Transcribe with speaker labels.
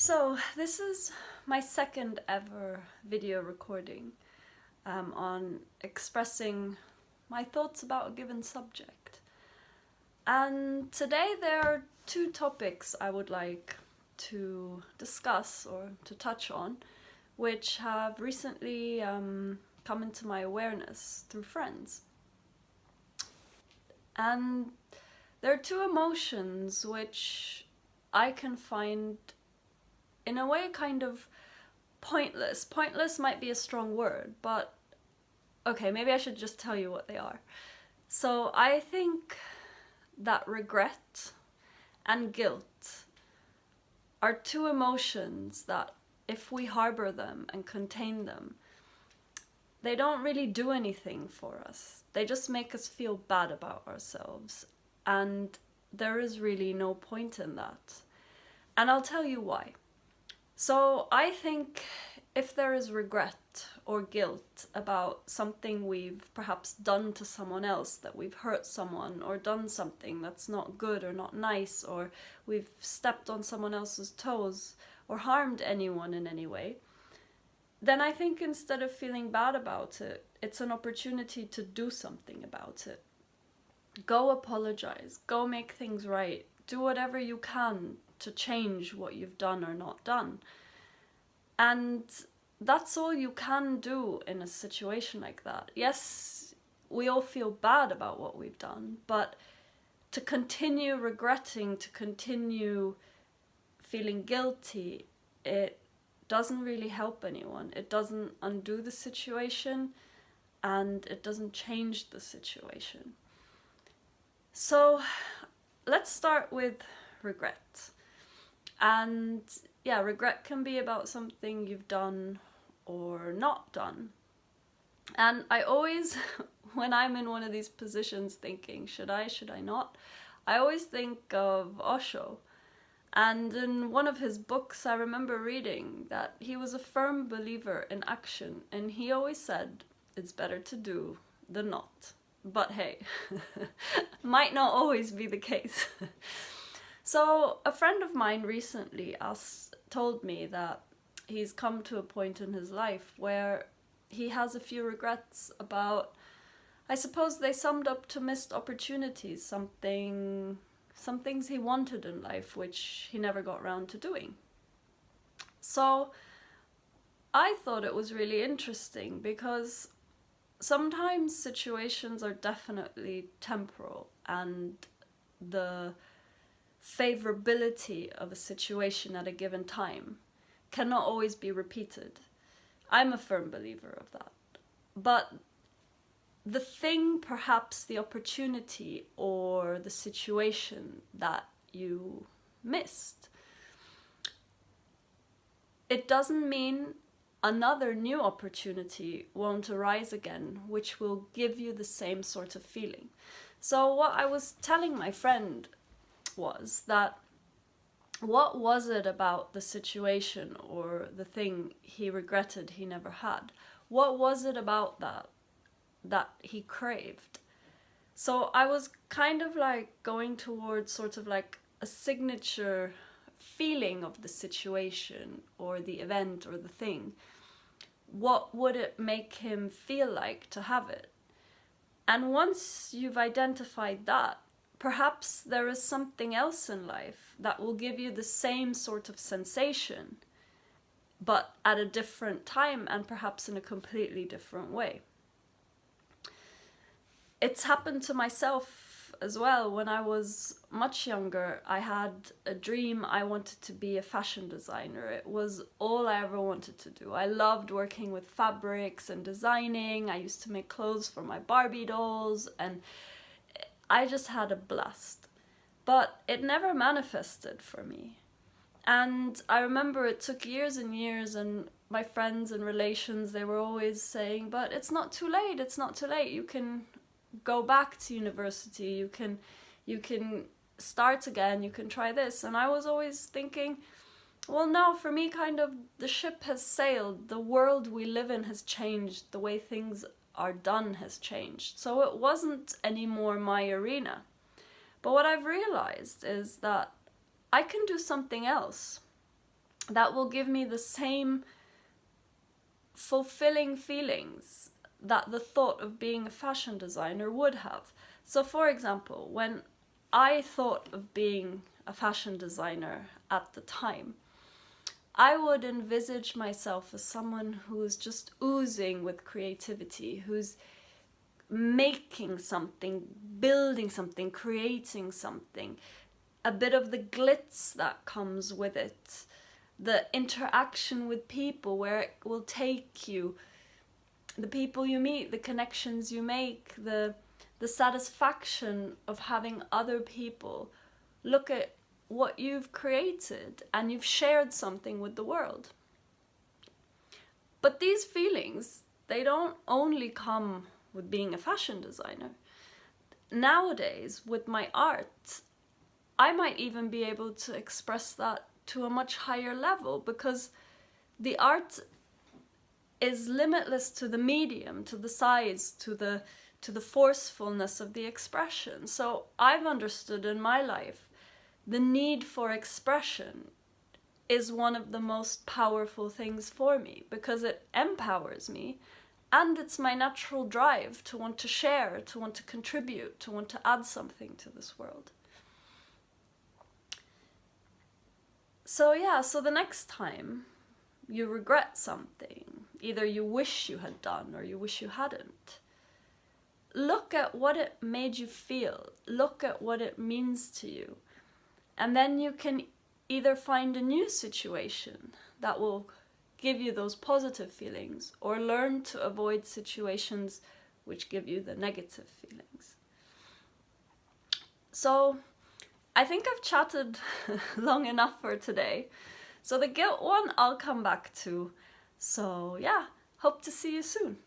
Speaker 1: So this is my second ever video recording on expressing my thoughts about a given subject. And today there are two topics I would like to discuss or to touch on, which have recently come into my awareness through friends. And there are two emotions which I can find in a way kind of pointless. Pointless might be a strong word, but okay, maybe I should just tell you what they are. So I think that regret and guilt are two emotions that if we harbor them and contain them, they don't really do anything for us. They just make us feel bad about ourselves, and there is really no point in that. And I'll tell you why. So I think if there is regret or guilt about something we've perhaps done to someone else, that we've hurt someone or done something that's not good or not nice, or we've stepped on someone else's toes or harmed anyone in any way, then I think instead of feeling bad about it, it's an opportunity to do something about it. Go apologize, go make things right, do whatever you can to change what you've done or not done. And that's all you can do in a situation like that. Yes, we all feel bad about what we've done, but to continue regretting, to continue feeling guilty, it doesn't really help anyone. It doesn't undo the situation, and it doesn't change the situation. So let's start with regret. And yeah, regret can be about something you've done or not done. And I always, when I'm in one of these positions thinking, should I not? I always think of Osho. And in one of his books, I remember reading that he was a firm believer in action. And he always said, it's better to do than not. But hey, might not always be the case. So a friend of mine recently told me that he's come to a point in his life where he has a few regrets about, I suppose they summed up to missed opportunities, some things he wanted in life which he never got around to doing. So I thought it was really interesting because sometimes situations are definitely temporal, and the favorability of a situation at a given time cannot always be repeated. I'm a firm believer of that. But the thing, perhaps the opportunity or the situation that you missed, it doesn't mean another new opportunity won't arise again, which will give you the same sort of feeling. So what I was telling my friend was that what was it about the situation or the thing he regretted he never had? What was it about that he craved? So I was kind of like going towards sort of like a signature feeling of the situation or the event or the thing. What would it make him feel like to have it? And once you've identified that, perhaps there is something else in life that will give you the same sort of sensation, but at a different time and perhaps in a completely different way. It's happened to myself as well. When I was much younger, I had a dream. I wanted to be a fashion designer. It was all I ever wanted to do. I loved working with fabrics and designing. I used to make clothes for my Barbie dolls, and I just had a blast. But it never manifested for me. And I remember it took years and years, and my friends and relations, they were always saying, but it's not too late, it's not too late. You can go back to university, you can start again, you can try this. And I was always thinking, well, no, for me, kind of the ship has sailed. The world we live in has changed. The way things are done has changed. So it wasn't anymore my arena. But what I've realized is that I can do something else. that will give me the same fulfilling feelings that the thought of being a fashion designer would have. So for example, when I thought of being a fashion designer at the time, I would envisage myself as someone who's just oozing with creativity, who's making something, building something, creating something, a bit of the glitz that comes with it, the interaction with people, where it will take you, the people you meet, the connections you make, the satisfaction of having other people look at what you've created and you've shared something with the world. But these feelings, they don't only come with being a fashion designer. Nowadays, with my art, I might even be able to express that to a much higher level, because the art is limitless to the medium, to the size, to the forcefulness of the expression. So I've understood in my life the need for expression is one of the most powerful things for me, because it empowers me, and it's my natural drive to want to share, to want to contribute, to want to add something to this world. So yeah, so the next time you regret something, either you wish you had done or you wish you hadn't, look at what it made you feel, look at what it means to you, and then you can either find a new situation that will give you those positive feelings, or learn to avoid situations which give you the negative feelings. So I think I've chatted long enough for today. So the guilt one I'll come back to. So yeah, hope to see you soon.